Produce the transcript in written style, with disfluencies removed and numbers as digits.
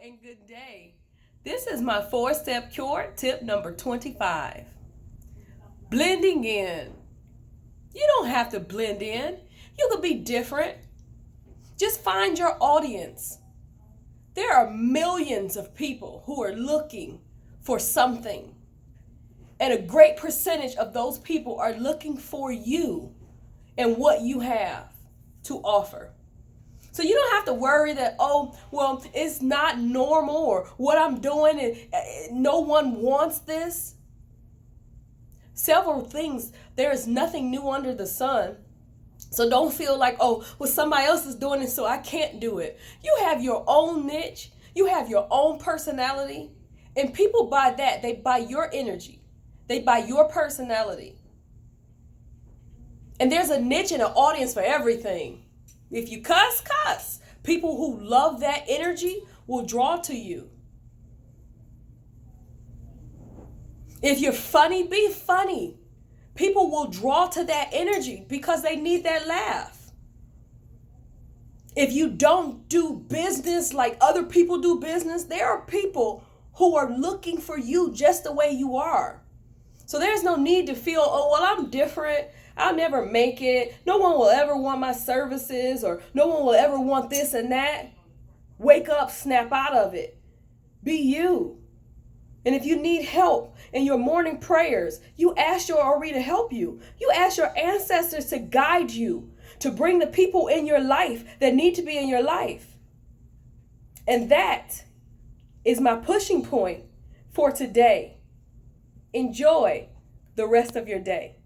and good day. This is my 4-step cure tip number 25. Blending in. You don't have to blend in. You could be different. Just find your audience. There are millions of people who are looking for something. And a great percentage of those people are looking for you and what you have to offer. So you don't have to worry that, oh, well, it's not normal or what I'm doing and no one wants this. Several things, there is nothing new under the sun. So don't feel like, oh, well, somebody else is doing it, so I can't do it. You have your own niche. You have your own personality. And people buy that. They buy your energy. They buy your personality. And there's a niche and an audience for everything. If you cuss, cuss. People who love that energy will draw to you. If you're funny, be funny. People will draw to that energy because they need that laugh. If you don't do business like other people do business, there are people who are looking for you just the way you are. So there's no need to feel, oh, well, I'm different. I'll never make it. No one will ever want my services, or no one will ever want this and that. Wake up, snap out of it. Be you. And if you need help in your morning prayers, you ask your Ori to help you. You ask your ancestors to guide you, to bring the people in your life that need to be in your life. And that is my pushing point for today. Enjoy the rest of your day.